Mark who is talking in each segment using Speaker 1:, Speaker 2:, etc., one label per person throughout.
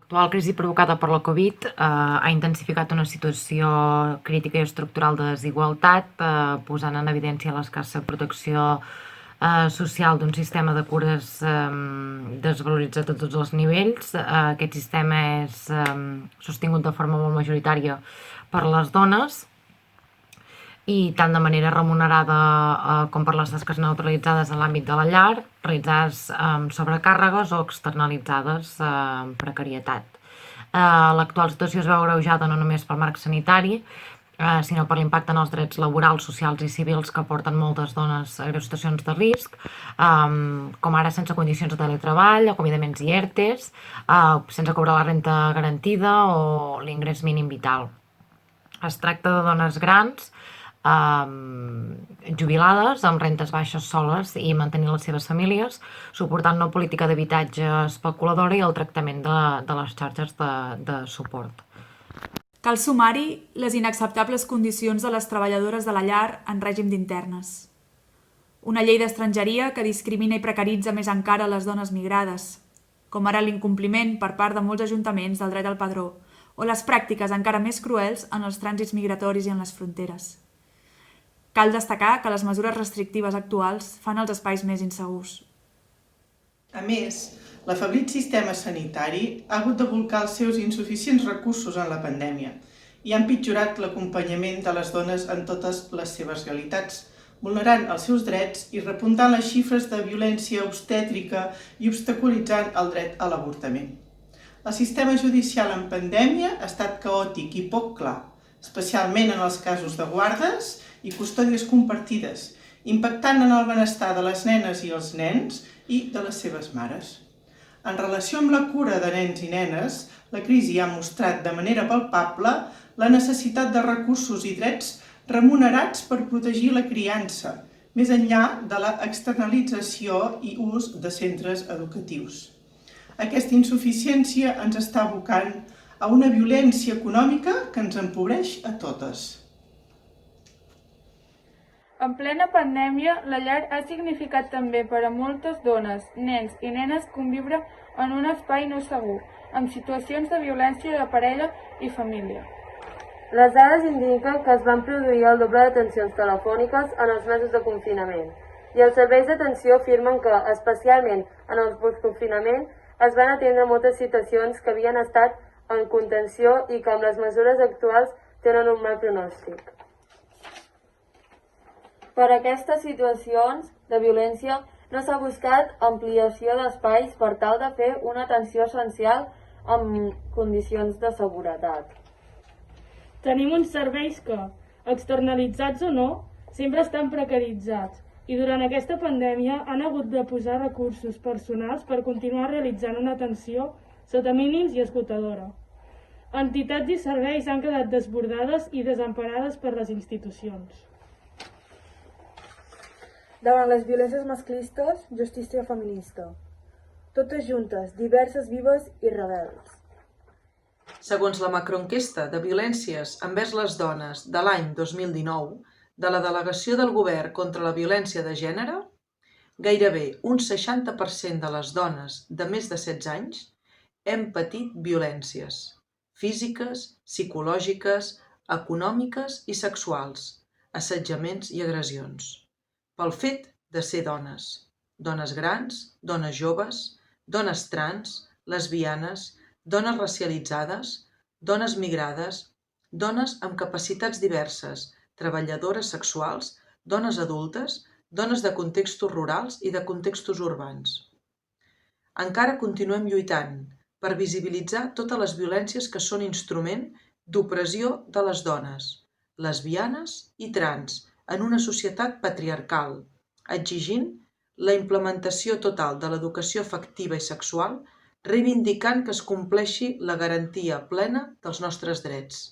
Speaker 1: L'actual crisi provocada per la Covid ha intensificat una situació crítica i estructural de desigualtat, posant en evidència l'escassa protecció social d'un sistema de cures desvaloritzat a tots els nivells. Aquest sistema és sostingut de forma molt majoritària per les dones i tant de manera remunerada com per les tasques neutralitzades en l'àmbit de la llar, realitzades amb sobrecàrregues o externalitzades amb precarietat. L'actual situació es veu agreujada no només pel marc sanitari, sinó per l'impacte en els drets laborals, socials i civils que porten moltes dones a greus situacions de risc, com ara sense condicions de teletreball, acomiadaments i ERTEs, sense cobrar la renta garantida o l'ingrés mínim vital. Es tracta de dones grans, jubilades, amb rentes baixes soles i mantenint les seves famílies, suportant una política d'habitatge especuladora i el tractament de les xarxes de suport.
Speaker 2: Cal sumar-hi les inacceptables condicions de les treballadores de la llar en règim d'internes. Una llei d'estrangeria que discrimina i precaritza més encara les dones migrades, com ara l'incompliment per part de molts ajuntaments del dret al padró, o les pràctiques encara més cruels en els trànsits migratoris i en les fronteres. Cal destacar que les mesures restrictives actuals fan els espais més insegurs.
Speaker 3: A més, l'afeblit sistema sanitari ha hagut de bolcar els seus insuficients recursos en la pandèmia i ha empitjorat l'acompanyament de les dones en totes les seves realitats, vulnerant els seus drets i repuntant les xifres de violència obstètrica i obstaculitzant el dret a l'avortament. El sistema judicial en pandèmia ha estat caòtic i poc clar, especialment en els casos de guardes i custòdies compartides, impactant en el benestar de les nenes i els nens i de les seves mares. En relació amb la cura de nens i nenes, la crisi ha mostrat de manera palpable la necessitat de recursos i drets remunerats per protegir la criança, més enllà de la externalització i ús de centres educatius. Aquesta insuficiència ens està abocant a una violència econòmica que ens empobreix a totes.
Speaker 4: En plena pandèmia, la llar ha significat també per a moltes dones, nens i nenes conviure en un espai no segur, amb situacions de violència de parella i família.
Speaker 5: Les dades indiquen que es van produir el doble d'atencions telefòniques en els mesos de confinament i els serveis d'atenció afirmen que, especialment en el postconfinament, es van atendre moltes situacions que havien estat en contenció i que amb les mesures actuals tenen un mal pronòstic. Per a aquestes situacions de violència no s'ha buscat ampliació d'espais per tal de fer una atenció essencial amb condicions de seguretat.
Speaker 6: Tenim uns serveis que, externalitzats o no, sempre estan precaritzats i durant aquesta pandèmia han hagut de posar recursos personals per continuar realitzant una atenció sota mínims i esgotadora. Entitats i serveis han quedat desbordades i desemparades per les institucions.
Speaker 7: Davant les violències masclistes, justícia feminista. Totes juntes, diverses, vives i rebels.
Speaker 8: Segons la macroenquesta de violències envers les dones de l'any 2019 de la Delegació del Govern contra la Violència de Gènere, gairebé un 60% de les dones de més de 16 anys hem patit violències físiques, psicològiques, econòmiques i sexuals, assetjaments i agressions, pel fet de ser dones, dones grans, dones joves, dones trans, lesbianes, dones racialitzades, dones migrades, dones amb capacitats diverses, treballadores sexuals, dones adultes, dones de contextos rurals i de contextos urbans. Encara continuem lluitant per visibilitzar totes les violències que són instrument d'opressió de les dones, lesbianes i trans, en una societat patriarcal, exigint la implementació total de l'educació afectiva i sexual, reivindicant que es compleixi la garantia plena dels nostres drets.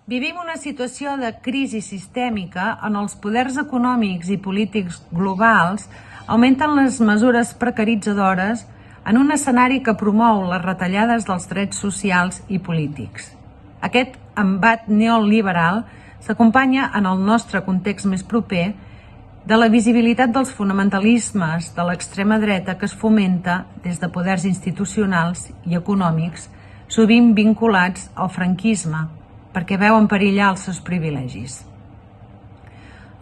Speaker 9: Vivim una situació de crisi sistèmica on els poders econòmics i polítics globals augmenten les mesures precaritzadores en un escenari que promou les retallades dels drets socials i polítics. Aquest embat neoliberal s'acompanya en el nostre context més proper de la visibilitat dels fonamentalismes de l'extrema dreta que es fomenta des de poders institucionals i econòmics, sovint vinculats al franquisme, perquè veuen perillar els seus privilegis.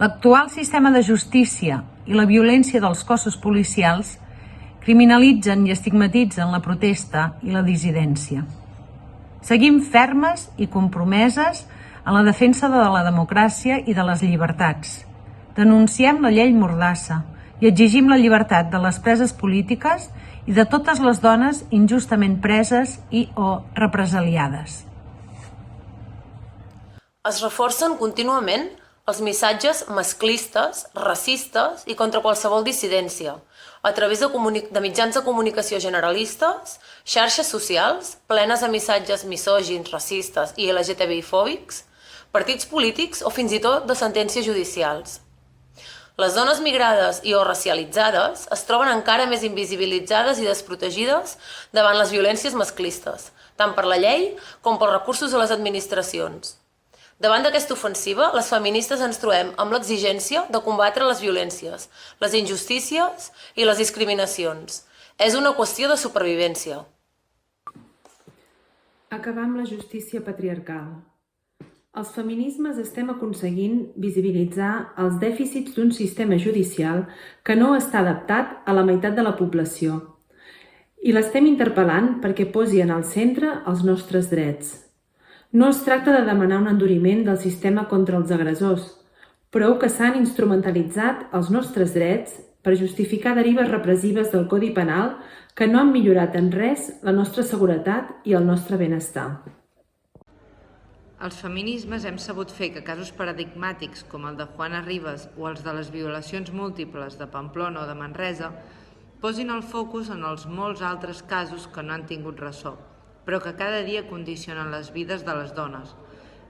Speaker 9: L'actual sistema de justícia i la violència dels cossos policials criminalitzen i estigmatitzen la protesta i la dissidència. Seguim fermes i compromeses en la defensa de la democràcia i de les llibertats. Denunciem la llei Mordassa i exigim la llibertat de les preses polítiques i de totes les dones injustament preses i o represaliades.
Speaker 10: Es reforcen contínuament els missatges masclistes, racistes i contra qualsevol dissidència, a través de mitjans de comunicació generalistes, xarxes socials, plenes de missatges misògins, racistes i LGTBI-fòbics, partits polítics o fins i tot de sentències judicials. Les dones migrades i o racialitzades es troben encara més invisibilitzades i desprotegides davant les violències masclistes, tant per la llei com pels recursos de les administracions. Davant d'aquesta ofensiva, les feministes ens trobem amb l'exigència de combatre les violències, les injustícies i les discriminacions. És una qüestió de supervivència.
Speaker 11: Acabar amb la justícia patriarcal. Els feminismes estem aconseguint visibilitzar els dèficits d'un sistema judicial que no està adaptat a la meitat de la població. I l'estem interpel·lant perquè posi en el centre els nostres drets. No es tracta de demanar un enduriment del sistema contra els agressors, prou que s'han instrumentalitzat els nostres drets per justificar derives repressives del Codi Penal que no han millorat en res la nostra seguretat i el nostre benestar.
Speaker 12: Els feminismes hem sabut fer que casos paradigmàtics com el de Juana Rivas o els de les violacions múltiples de Pamplona o de Manresa posin el focus en els molts altres casos que no han tingut ressò, però que cada dia condicionen les vides de les dones.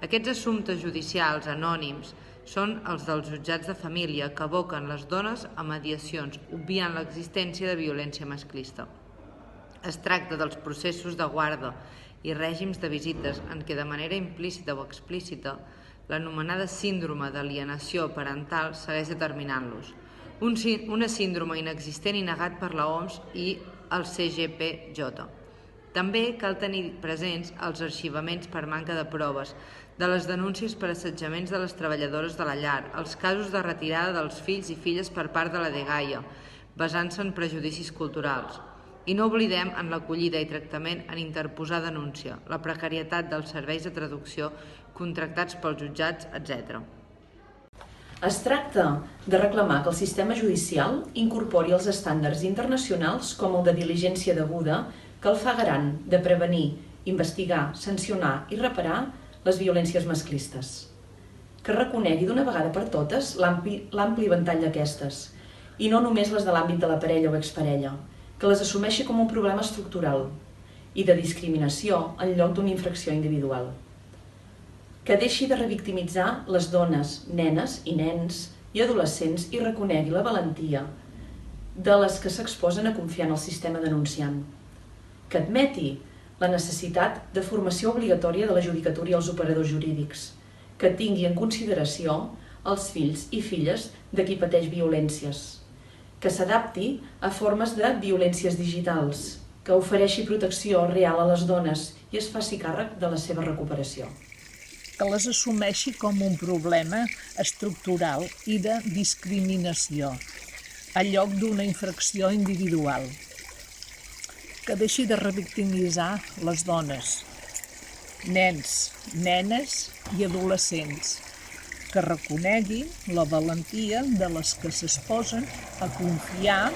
Speaker 12: Aquests assumptes judicials anònims són els dels jutjats de família que aboquen les dones a mediacions, obviant l'existència de violència masclista. Es tracta dels processos de guarda i règims de visites en què de manera implícita o explícita l'anomenada síndrome d'alienació parental segueix determinant-los. Una síndrome inexistent i negat per la OMS i el CGPJ. També cal tenir presents els arxivaments per manca de proves, de les denúncies per assetjaments de les treballadores de la llar, els casos de retirada dels fills i filles per part de la dgaia, basant-se en prejudicis culturals. I no oblidem en l'acollida i tractament en interposar denúncia, la precarietat dels serveis de traducció contractats pels jutjats, etc.
Speaker 13: Es tracta de reclamar que el sistema judicial incorpori els estàndards internacionals com el de diligència deguda que el fa garant de prevenir, investigar, sancionar i reparar les violències masclistes. Que reconegui d'una vegada per totes l'ampli ventall d'aquestes, i no només les de l'àmbit de la parella o exparella, que les assumeixi com un problema estructural i de discriminació en lloc d'una infracció individual. Que deixi de revictimitzar les dones, nenes i nens i adolescents i reconegui la valentia de les que s'exposen a confiar en el sistema denunciant. Que admeti la necessitat de formació obligatòria de la judicatura i els operadors jurídics. Que tingui en consideració els fills i filles de qui pateix violències. Que s'adapti a formes de violències digitals, que ofereixi protecció real a les dones i es faci càrrec de la seva recuperació.
Speaker 14: Que les assumeixi com un problema estructural i de discriminació, en lloc d'una infracció individual. Que deixi de revictimitzar les dones, nens, nenes i adolescents. Que reconegui la valentia de les que s'exposen a confiar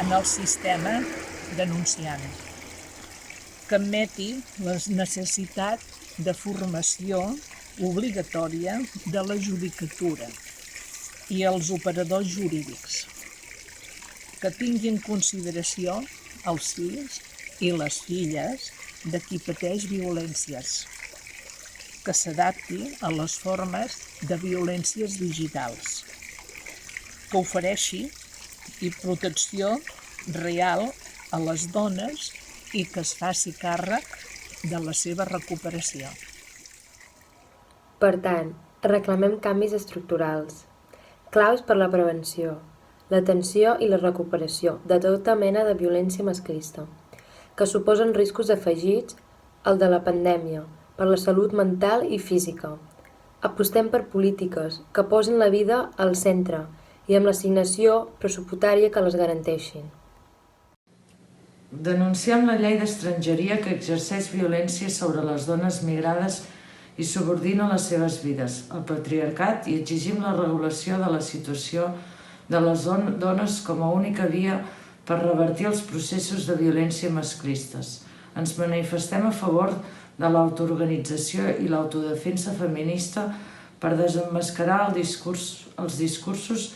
Speaker 14: en el sistema denunciant. Que admeti la necessitat de formació obligatòria de la judicatura i els operadors jurídics. Que tingui en consideració els fills i les filles de qui pateix violències. Que s'adapti a les formes de violències digitals, que ofereixi protecció real a les dones i que es faci càrrec de la seva recuperació.
Speaker 5: Per tant, reclamem canvis estructurals. Claus per la prevenció, l'atenció i la recuperació de tota mena de violència masclista, que suposen riscos afegits al de la pandèmia per la salut mental i física. Apostem per polítiques que posin la vida al centre i amb l'assignació pressupostària que les garanteixin.
Speaker 15: Denunciem la llei d'estrangeria que exerceix violència sobre les dones migrades i subordina les seves vides, el patriarcat, i exigim la regulació de la situació de les dones com a única via per revertir els processos de violència masclistes. Ens manifestem a favor de l'autoorganització i l'autodefensa feminista per desemmascarar els discursos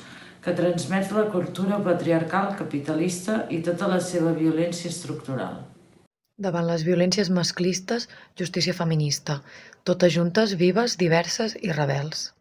Speaker 15: que transmet la cultura patriarcal capitalista i tota la seva violència estructural.
Speaker 1: Davant les violències masclistes, justícia feminista. Totes juntes, vives, diverses i rebels.